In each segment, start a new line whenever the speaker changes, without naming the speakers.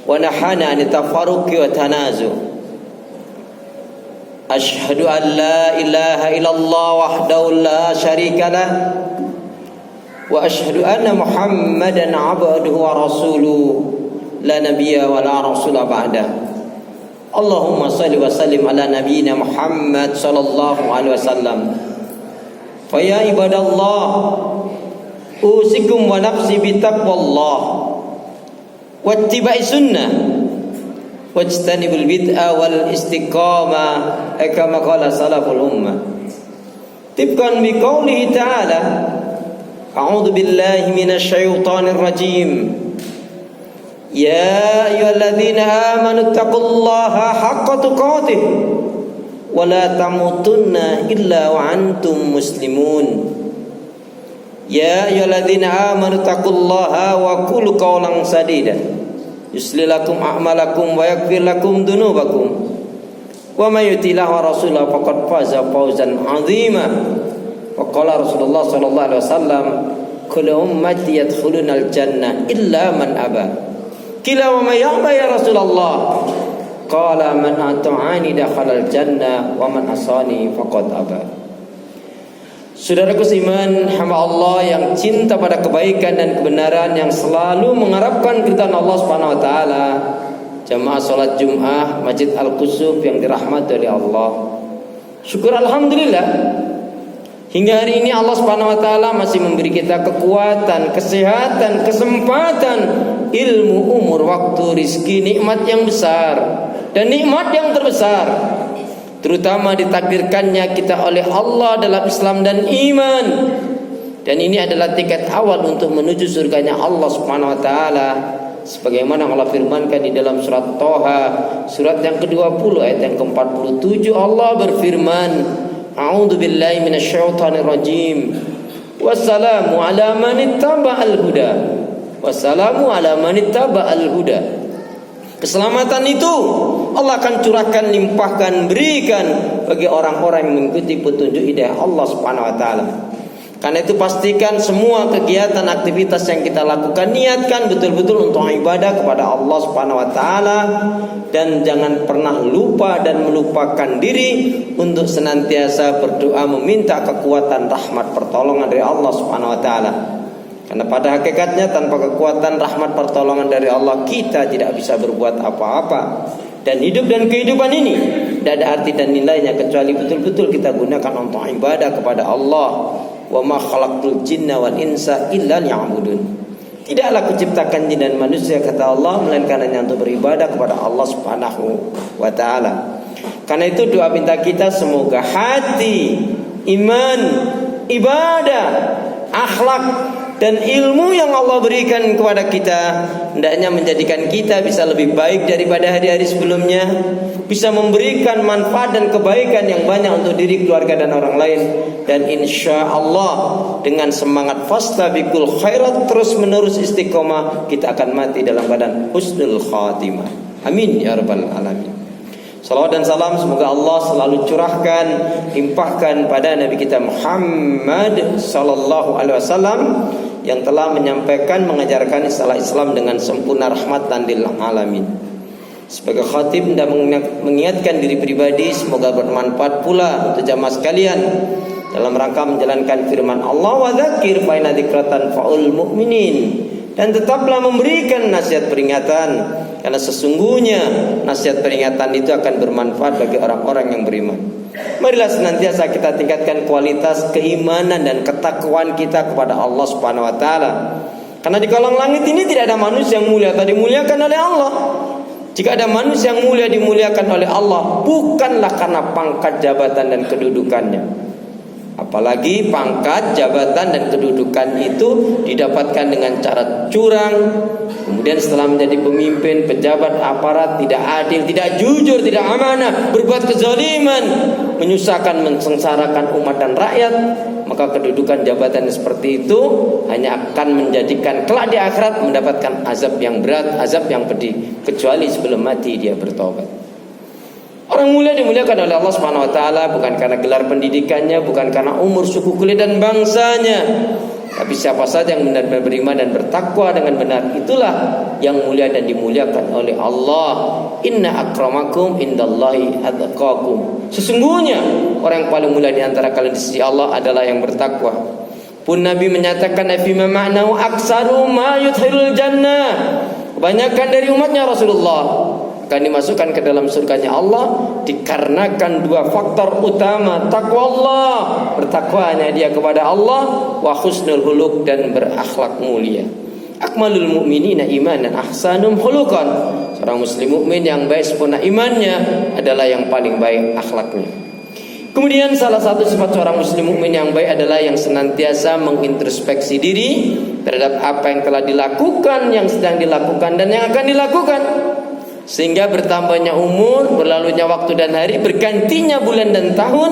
ونهانا عن التفرق والتنازع. أشهد أن لا إله إلا الله وحده لا شريك له وأشهد أن محمدا عبده ورسوله لا نبي ولا رسول بعده. اللهم صل وسلم على نبينا محمد صلى الله عليه وسلم. فيا عباد الله أوصيكم ونفسي بتقوى الله واتباع السنة واجتنبوا البدع والاستقامة كما قال سلف الأمة. طبقا بقوله تعالى أعوذ بالله من الشيطان الرجيم يا أيها الذين آمنوا اتقوا الله حق تقاته ولا تموتن إلا وأنتم مسلمون. يا أيها الذين آمنوا اتقوا الله وقولوا قولا سديدا يصلح لكم أعمالكم ويغفر لكم ذنوبكم ومن يطع الله ورسوله فقد فاز فوزا عظيما. وقال رسول الله صلى الله عليه وسلم كل أمتي يدخلون الجنة إلا من أبى. قيل ومن يأبى يا رسول الله؟ قال من أطاعني دخل الجنة ومن عصاني فقد أبى. Saudaraku seiman, hamba Allah yang cinta pada kebaikan dan kebenaran, yang selalu mengharapkan keridhaan Allah Subhanahu wa taala. Jamaah salat Jumat Masjid Al-Kusuf yang dirahmati oleh Allah. Syukur alhamdulillah, hingga hari ini Allah Subhanahu wa taala masih memberi kita kekuatan, kesehatan, kesempatan, ilmu, umur, waktu, rizki, nikmat yang besar dan nikmat yang terbesar, terutama ditakdirkannya kita oleh Allah dalam Islam dan iman. Dan ini adalah tiket awal untuk menuju surganya Allah Subhanahu wa taala, sebagaimana Allah firmankan di dalam surat Thaha, surat yang ke-20 ayat yang ke-47. Allah berfirman, A'udzu billahi minasyaitonir rajim. Wassalamu ala man ittaba'al huda. Wassalamu ala man ittaba'al huda. Keselamatan itu Allah akan curahkan, limpahkan, berikan bagi orang-orang yang mengikuti petunjuk hidayah Allah Subhanahu wa taala. Karena itu pastikan semua kegiatan aktivitas yang kita lakukan niatkan betul-betul untuk ibadah kepada Allah Subhanahu wa taala, dan jangan pernah lupa dan melupakan diri untuk senantiasa berdoa meminta kekuatan, rahmat, pertolongan dari Allah Subhanahu wa taala. Karena pada hakikatnya tanpa kekuatan, rahmat, pertolongan dari Allah kita tidak bisa berbuat apa-apa. Dan hidup dan kehidupan ini tidak ada arti dan nilainya kecuali betul-betul kita gunakan untuk ibadah kepada Allah. Wa ma khalaqtul jinna wal insa illa liya'budun. Tidaklah kuciptakan jin dan manusia, kata Allah, melainkan hanya untuk beribadah kepada Allah Subhanahu wa taala. Karena itu doa minta kita semoga hati, iman, ibadah, akhlak dan ilmu yang Allah berikan kepada kita hendaknya menjadikan kita bisa lebih baik daripada hari-hari sebelumnya, bisa memberikan manfaat dan kebaikan yang banyak untuk diri, keluarga dan orang lain. Dan insya Allah dengan semangat fastabiqul khairat, terus menerus istiqomah, kita akan mati dalam badan husnul khatimah. Amin ya rabbal alamin. Salawat dan salam semoga Allah selalu curahkan, limpahkan pada Nabi kita Muhammad sallallahu alaihi wasallam yang telah menyampaikan, mengajarkan istilah Islam dengan sempurna, rahmatan lil alamin. Sebagai khatib dan mengingatkan diri pribadi, semoga bermanfaat pula untuk jamaah sekalian dalam rangka menjalankan firman Allah, wa dzakir fa inna dzikratan faul mu'minin. Dan tetaplah memberikan nasihat peringatan, karena sesungguhnya nasihat peringatan itu akan bermanfaat bagi orang-orang yang beriman. Marilah senantiasa kita tingkatkan kualitas keimanan dan ketakwaan kita kepada Allah Subhanahu wa taala. Karena di kolong langit ini tidak ada manusia yang mulia atau dimuliakan oleh Allah. Jika ada manusia yang mulia dimuliakan oleh Allah, bukanlah karena pangkat, jabatan dan kedudukannya. Apalagi pangkat, jabatan dan kedudukan itu didapatkan dengan cara curang. Kemudian setelah menjadi pemimpin, pejabat, aparat tidak adil, tidak jujur, tidak amanah, berbuat kezaliman, menyusahkan, mensengsarakan umat dan rakyat, maka kedudukan jabatan seperti itu hanya akan menjadikan kelak di akhirat mendapatkan azab yang berat, azab yang pedih, kecuali sebelum mati dia bertobat. Orang mulia dimuliakan oleh Allah Subhanahu wa taala bukan karena gelar pendidikannya, bukan karena umur, suku, kulit dan bangsanya. Tapi siapa saja yang benar-benar beriman dan bertakwa dengan benar, itulah yang mulia dan dimuliakan oleh Allah. Inna akramakum indallahi atqakum. Sesungguhnya orang yang paling mulia di antara kalian di sisi Allah adalah yang bertakwa. Pun Nabi menyatakan fi ma ma'nahu aksaru ma yudkhilul jannah. Kebanyakan dari umatnya Rasulullah akan dimasukkan ke dalam surganya Allah dikarenakan dua faktor utama, takwa Allah, bertakwanya dia kepada Allah, wa husnul khuluq, dan berakhlak mulia. Akmalul mu'minina imanan ahsanum khuluqan. Seorang muslim mukmin yang baik sempurna imannya adalah yang paling baik akhlaknya. Kemudian salah satu sifat seorang muslim mukmin yang baik adalah yang senantiasa mengintrospeksi diri terhadap apa yang telah dilakukan, yang sedang dilakukan, dan yang akan dilakukan. Sehingga bertambahnya umur, berlalunya waktu dan hari, bergantinya bulan dan tahun,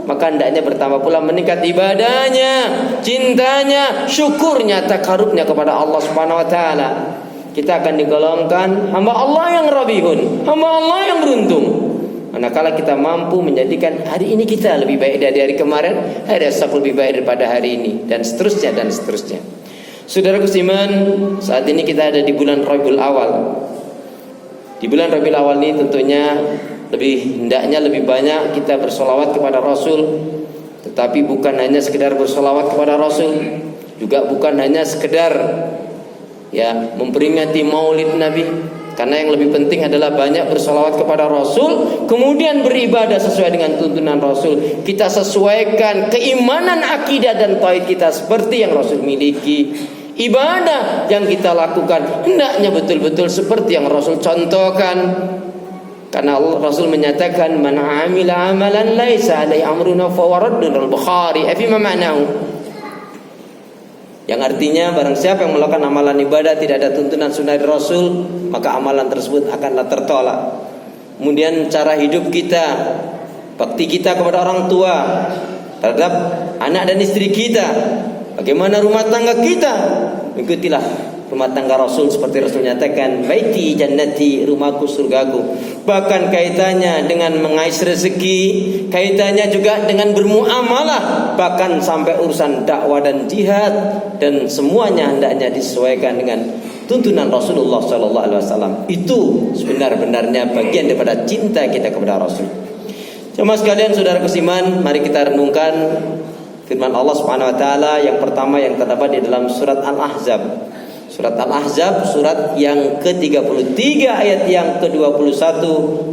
maka hendaknya bertambah pula meningkat ibadahnya, cintanya, syukurnya, takarubnya kepada Allah Subhanahu wa taala. Kita akan digolongkan hamba Allah yang rabihun, hamba Allah yang beruntung. Manakala kita mampu menjadikan hari ini kita lebih baik dari hari kemarin, hari esok lebih baik daripada hari ini, dan seterusnya dan seterusnya. Saudaraku seiman, saat ini kita ada di bulan Rabiul Awal. Di bulan Rabiul Awal ini tentunya hendaknya lebih banyak kita bersolawat kepada Rasul. Tetapi bukan hanya sekedar bersolawat kepada Rasul, juga bukan hanya sekedar memperingati Maulid Nabi. Karena yang lebih penting adalah banyak bersolawat kepada Rasul, kemudian beribadah sesuai dengan tuntunan Rasul. Kita sesuaikan keimanan, akidah dan tauhid kita seperti yang Rasul miliki. Ibadah yang kita lakukan hendaknya betul-betul seperti yang Rasul contohkan. Karena Rasul menyatakan man amila amalan laisa alaihi amruna fa waraddun al-Bukhari fi ma ma'nahu. Yang artinya barang siapa yang melakukan amalan ibadah tidak ada tuntunan sunnah Rasul, maka amalan tersebut akanlah tertolak. Kemudian cara hidup kita, bakti kita kepada orang tua, terhadap anak dan istri kita, bagaimana rumah tangga kita, ikutilah rumah tangga Rasul seperti Rasul nyatakan, baiti jannati, rumahku surgaku. Bahkan kaitannya dengan mengais rezeki, kaitannya juga dengan bermuamalah, bahkan sampai urusan dakwah dan jihad, dan semuanya hendaknya disesuaikan dengan tuntunan Rasulullah SAW. Itu sebenar-benarnya bagian daripada cinta kita kepada Rasul. Jemaah sekalian, saudara kesiman, mari kita renungkan firman Allah Subhanahu wa taala yang pertama yang terdapat di dalam surat Al-Ahzab. Surat Al-Ahzab, surat yang ke-33 ayat yang ke-21.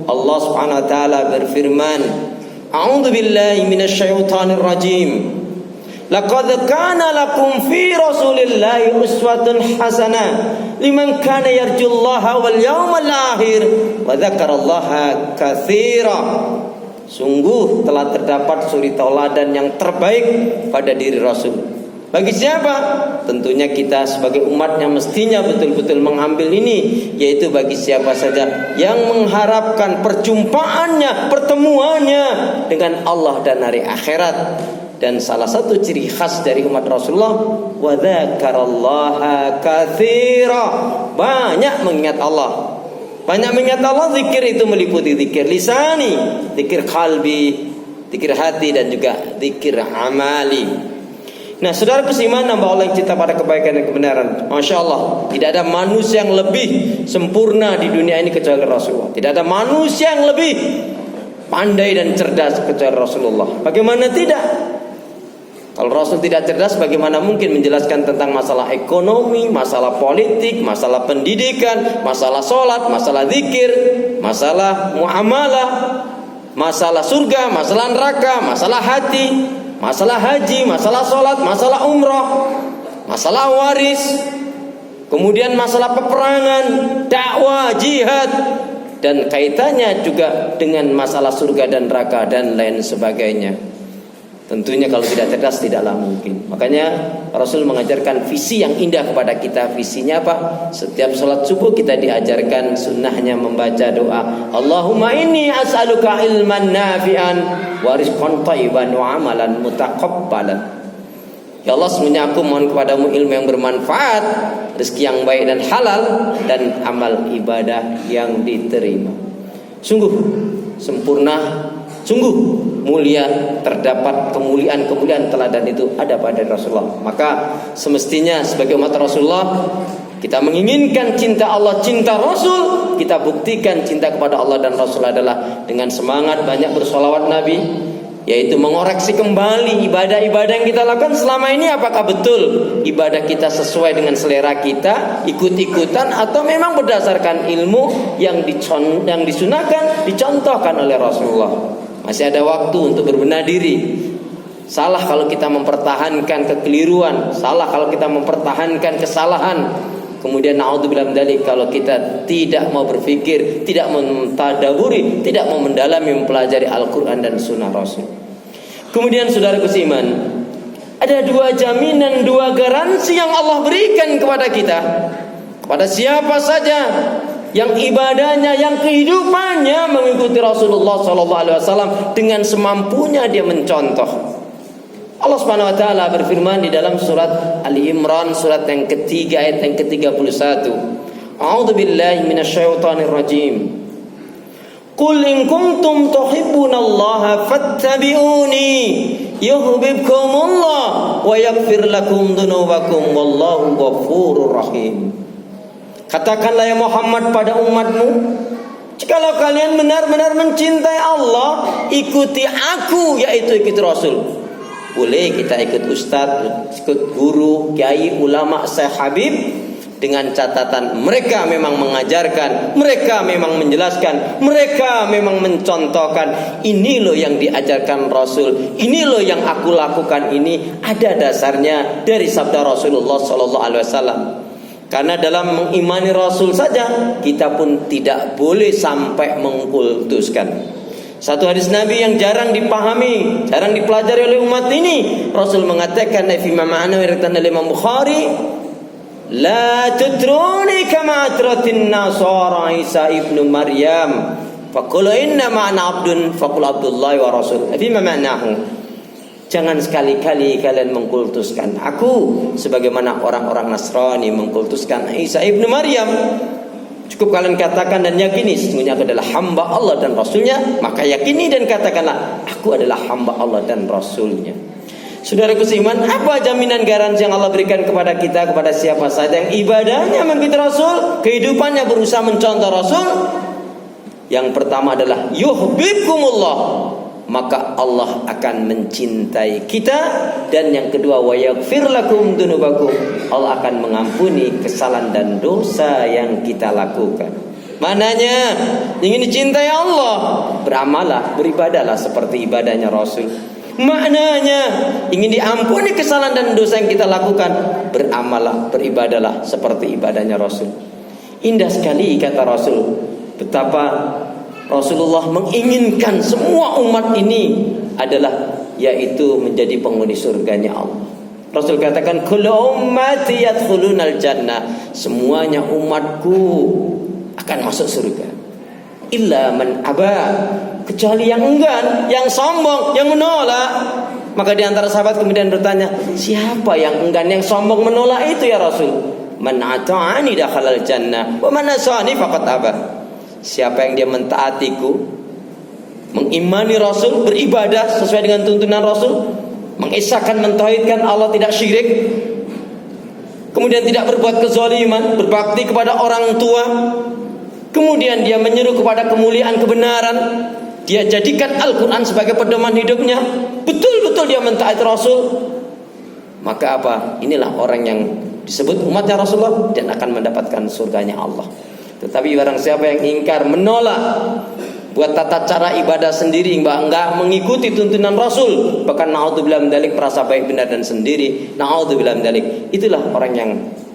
Allah Subhanahu wa taala berfirman, A'udzu billahi minasyaitonir rajim. Laqad kana lakum fi Rasulillahi uswatun hasanah liman kana yarjullaha wal yawmal akhir wa dzakarallaha katsira. Sungguh telah terdapat suri tauladan yang terbaik pada diri Rasul. Bagi siapa? Tentunya kita sebagai umat yang mestinya betul-betul mengambil ini, yaitu bagi siapa saja yang mengharapkan perjumpaannya, pertemuannya dengan Allah dan hari akhirat. Dan salah satu ciri khas dari umat Rasulullah, wa dzakarallaha katsira, banyak mengingat Allah. Banyak mengingat Allah, zikir itu meliputi zikir lisani, zikir qalbi, zikir hati, dan juga zikir amali. Nah, saudara kesiman, hamba Allah yang cinta pada kebaikan dan kebenaran, Masya Allah, tidak ada manusia yang lebih sempurna di dunia ini kecuali Rasulullah. Tidak ada manusia yang lebih pandai dan cerdas kecuali Rasulullah. Bagaimana tidak? Kalau Rasul tidak cerdas, bagaimana mungkin menjelaskan tentang masalah ekonomi, masalah politik, masalah pendidikan, masalah sholat, masalah zikir, masalah muamalah, masalah surga, masalah neraka, masalah hati, masalah haji, masalah sholat, masalah umrah, masalah waris, kemudian masalah peperangan, dakwah, jihad, dan kaitannya juga dengan masalah surga dan neraka dan lain sebagainya. Tentunya kalau tidak cerdas tidaklah mungkin. Makanya Rasul mengajarkan visi yang indah kepada kita. Visinya apa? Setiap sholat subuh kita diajarkan sunnahnya membaca doa, Allahumma inni as'aluka ilman nafi'an wa rizqan thayyiban wa amalan mutaqabbalan. Ya Allah, semuanya aku mohon kepadamu ilmu yang bermanfaat, rezeki yang baik dan halal, dan amal ibadah yang diterima. Sungguh sempurna Sungguh mulia, terdapat kemuliaan-kemuliaan teladan itu ada pada Rasulullah. Maka semestinya sebagai umat Rasulullah, kita menginginkan cinta Allah, cinta Rasul, kita buktikan cinta kepada Allah dan Rasul adalah dengan semangat banyak bersolawat Nabi, yaitu mengoreksi kembali ibadah-ibadah yang kita lakukan selama ini, apakah betul ibadah kita sesuai dengan selera kita, ikut-ikutan, atau memang berdasarkan ilmu yang disunahkan, dicontohkan oleh Rasulullah. Masih ada waktu untuk berbenah diri. Salah kalau kita mempertahankan kekeliruan, salah kalau kita mempertahankan kesalahan. Kemudian naudzubillah min dzalik, kalau kita tidak mau berpikir, tidak mentadaburi, tidak mau mendalami, mempelajari Al-Quran dan Sunnah Rasul. Kemudian saudaraku seiman, ada dua jaminan, dua garansi yang Allah berikan kepada kita, kepada siapa saja yang ibadahnya, yang kehidupannya mengikuti Rasulullah SAW dengan semampunya dia mencontoh. Allah Subhanahu wa taala berfirman di dalam surat Ali Imran, surat yang ketiga, ayat yang ke-31. A'udzubillahi minasyaitonir rajim. Qul in kuntum tuhibbunallaha fattabi'uni yuhibbukumullah wa yaghfir lakum dzunubakum wallahu ghafurur rahim. Katakanlah ya Muhammad pada umatmu, jikalau kalian benar-benar mencintai Allah, ikuti aku, yaitu ikuti Rasul. Boleh kita ikut ustadz, ikut guru, kiai, ulama, Syekh Habib, dengan catatan mereka memang mengajarkan, mereka memang menjelaskan, mereka memang mencontohkan. Ini loh yang diajarkan Rasul, ini loh yang aku lakukan, ini ada dasarnya dari sabda Rasulullah SAW. Karena dalam mengimani Rasul saja kita pun tidak boleh sampai mengkultuskan. Satu hadis Nabi yang jarang dipahami, jarang dipelajari oleh umat ini. Rasul mengatakan fi ma'ana riwayat Imam Bukhari, la tutruni kama atratin nasara Isa ibnu Maryam faqul inna ma'ana abdun faqul abdullahi wa rasul. Fi ma'nahu, jangan sekali-kali kalian mengkultuskan aku sebagaimana orang-orang Nasrani mengkultuskan Isa ibnu Maryam. Cukup kalian katakan dan yakini sesungguhnya aku adalah hamba Allah dan Rasulnya. Maka yakini dan katakanlah aku adalah hamba Allah dan Rasulnya. Saudaraku seiman, apa jaminan garansi yang Allah berikan kepada kita, kepada siapa saja yang ibadahnya mengikuti Rasul, kehidupannya berusaha mencontoh Rasul? Yang pertama adalah yuhibbukumullah, maka Allah akan mencintai kita. Dan yang kedua, wa yaghfir lakum dzunubakum, Allah akan mengampuni kesalahan dan dosa yang kita lakukan. Mananya ingin dicintai Allah, beramalah, beribadahlah seperti ibadahnya Rasul. Maknanya ingin diampuni kesalahan dan dosa yang kita lakukan, beramalah, beribadahlah seperti ibadahnya Rasul. Indah sekali kata Rasul, betapa Rasulullah menginginkan semua umat ini adalah yaitu menjadi penghuni surganya Allah. Rasul katakan, kullu ummati yadkhulunal jannah, semuanya umatku akan masuk surga, illa man aba, kecuali yang enggan, yang sombong, yang menolak. Maka di antara sahabat kemudian bertanya, siapa yang enggan, yang sombong, menolak itu ya Rasul? Man ata'ani dakhalal jannah wa man asani faqad aba. Siapa yang dia mentaatiku, mengimani Rasul, beribadah sesuai dengan tuntunan Rasul, mengesahkan, mentauhidkan Allah, tidak syirik, kemudian tidak berbuat kezaliman, berbakti kepada orang tua, kemudian dia menyeru kepada kemuliaan kebenaran, dia jadikan Al-Quran sebagai pedoman hidupnya, betul-betul dia mentaati Rasul, maka apa? Inilah orang yang disebut umatnya Rasulullah dan akan mendapatkan surganya Allah. Tetapi barang siapa yang ingkar, menolak, buat tata cara ibadah sendiri, enggak mengikuti tuntunan Rasul, bahkan naudzubillah min dzalik, merasa baik benar dan sendiri, naudzubillah min dzalik, itulah orang yang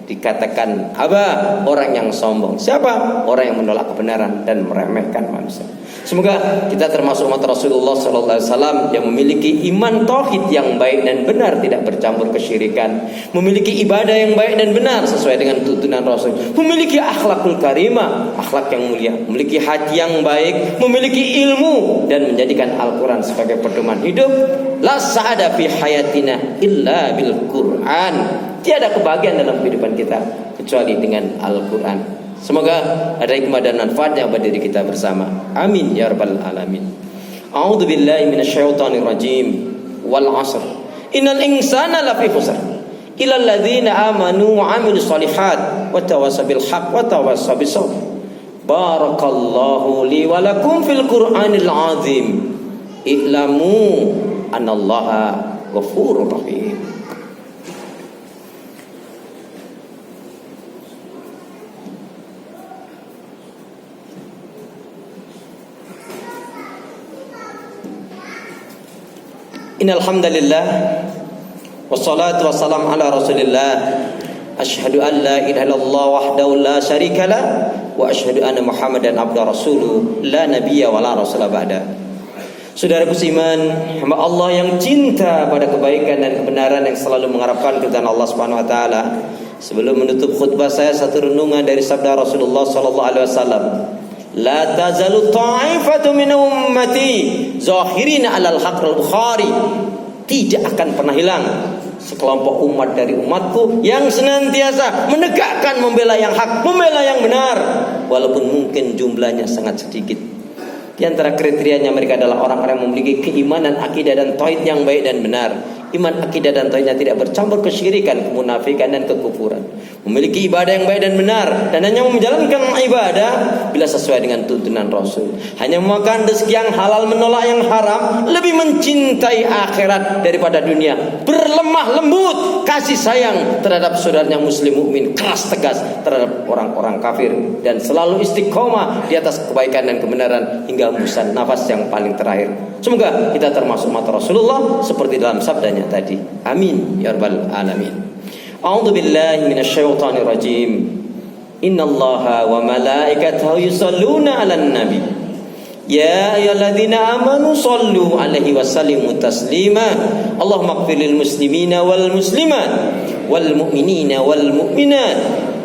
dikatakan aba, orang yang sombong. Siapa? Orang yang menolak kebenaran dan meremehkan manusia. Semoga kita termasuk umat Rasulullah SAW yang memiliki iman tauhid yang baik dan benar, tidak bercampur kesyirikan, memiliki ibadah yang baik dan benar sesuai dengan tuntunan Rasul, memiliki akhlakul karimah, akhlak yang mulia, memiliki hati yang baik, memiliki ilmu, dan menjadikan Al-Quran sebagai pedoman hidup. La sa'ada fi hayatina illa bil Quran. Tiada kebahagiaan dalam kehidupan kita kecuali dengan Al-Quran. Semoga ada hikmah dan manfaat yang berdiri kita bersama. Amin ya rabbal alamin. A'udzu billahi minasyaitonir rajim. Wal 'asr. Innal insana lafi khusr. Illal ladzina amanu wa 'amilus shalihat wa tawassaw bil haqq wa tawassaw bis sabr. Barakallahu li wa lakum fil Qur'anil 'azim. I'lamu anallaha ghafurur rahim. Innal hamdalillah wassalatu wassalamu ala Rasulillah. Asyhadu an la ilaha illallah wahdahu la syarikalah wa asyhadu anna Muhammadan abduhu rasuluh la nabiyya wa la rasula ba'da. Saudaraku seiman, hamba Allah yang cinta pada kebaikan dan kebenaran, yang selalu mengharapkan keridhaan Allah Subhanahu wa taala. Sebelum menutup khutbah saya, satu renungan dari sabda Rasulullah sallallahu alaihi wasallam. La tazalu ta'ifatu min ummati zahirina 'alal haqqil Bukhari. Tidak akan pernah hilang sekelompok umat dari umatku yang senantiasa menegakkan, membela yang hak, membela yang benar, walaupun mungkin jumlahnya sangat sedikit. Di antara kriterianya mereka adalah orang-orang yang memiliki keimanan, akidah dan tauhid yang baik dan benar. Iman, akidah dan tauhidnya tidak bercampur kesyirikan, kemunafikan dan kekufuran. Memiliki ibadah yang baik dan benar, dan hanya menjalankan ibadah bila sesuai dengan tuntunan Rasul. Hanya memakan rezeki yang halal, menolak yang haram, lebih mencintai akhirat daripada dunia. Berlemah lembut, kasih sayang terhadap saudaranya muslim mukmin, keras tegas terhadap orang-orang kafir, dan selalu istiqomah di atas kebaikan dan kebenaran hingga hembusan nafas yang paling terakhir. Semoga kita termasuk mata Rasulullah seperti dalam sabdanya tadi. Amin ya rabbal alamin. A'udzu billahi minasyaitonir rajim. Innallaha wa malaikatahu yusholluna 'alan nabi. Ya ayyuhalladzina amanu shallu 'alaihi wa sallimu taslima. Allahumma ighfirlil muslimina wal muslimat wal mu'minina wal mu'minat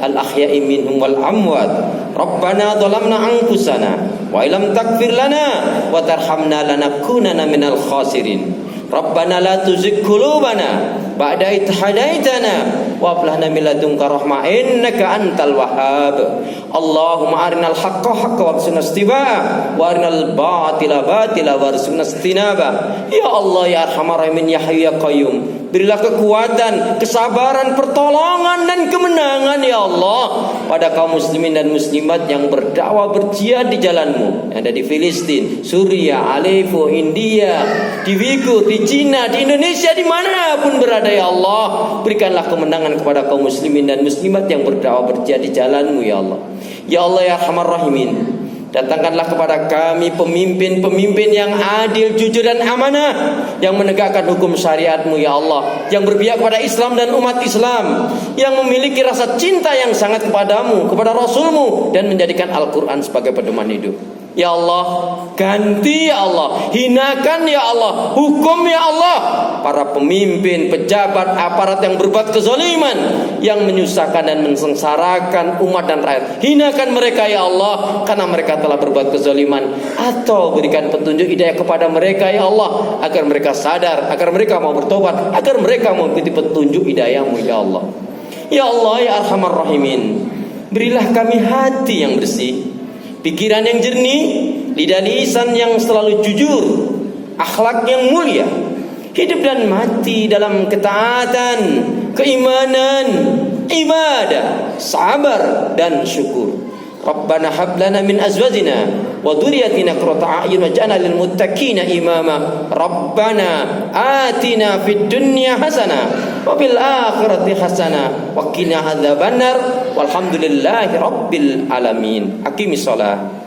al ahya'i minhum wal amwat. Rabbana dhalamna anfusana wa illam taghfir lana wa tarhamna lanakunanna minal khasirin. Rabbana la tuzigh qulubana ba'da idh hadaitana wa hab lana min ladunka rahmah innaka antal wahhab. Allahumma arinal haqqo haqqan warzuqna ittiba'ah wa arinal batila batila warzuqna ijtinabah. Ya Allah ya Arhamar Rahimin ya Hayyu ya Qayyum, berilah kekuatan, kesabaran, pertolongan dan kemenangan ya Allah pada kaum muslimin dan muslimat yang berdakwah berjihad di jalan-Mu, yang ada di Filistin, Suriah, Aleppo, India, di Uyghur, di Cina, di Indonesia, dimanapun berada ya Allah. Berikanlah kemenangan kepada kaum muslimin dan muslimat yang berdakwah berjihad di jalan-Mu ya Allah. Ya Allah ya Arhamar Rahimin, datangkanlah kepada kami pemimpin-pemimpin yang adil, jujur dan amanah, yang menegakkan hukum syariat-Mu ya Allah, yang berpihak kepada Islam dan umat Islam, yang memiliki rasa cinta yang sangat kepadamu, kepada Rasul-Mu, dan menjadikan Al-Quran sebagai pedoman hidup. Ya Allah, ganti ya Allah, hinakan ya Allah, hukum ya Allah para pemimpin, pejabat, aparat yang berbuat kezaliman, yang menyusahkan dan mensengsarakan umat dan rakyat. Hinakan mereka ya Allah, karena mereka telah berbuat kezaliman. Atau berikan petunjuk hidayah kepada mereka ya Allah, agar mereka sadar, agar mereka mau bertobat, agar mereka mengikuti petunjuk hidayah-Mu ya Allah. Ya Allah ya Arhamar Rahimin, berilah kami hati yang bersih, pikiran yang jernih, lidah lisan yang selalu jujur, akhlak yang mulia, hidup dan mati dalam ketaatan, keimanan, ibadah, sabar dan syukur. Rabbana hab lana min azwajina wa dhurriyyatina qurrata a'yun waj'alna lil muttaqina imama. Rabbana atina fid dunya hasanah wa fil akhirati hasanah wa qina adzabannar. Walhamdulillahi rabbil alamin. Aqimis shalah.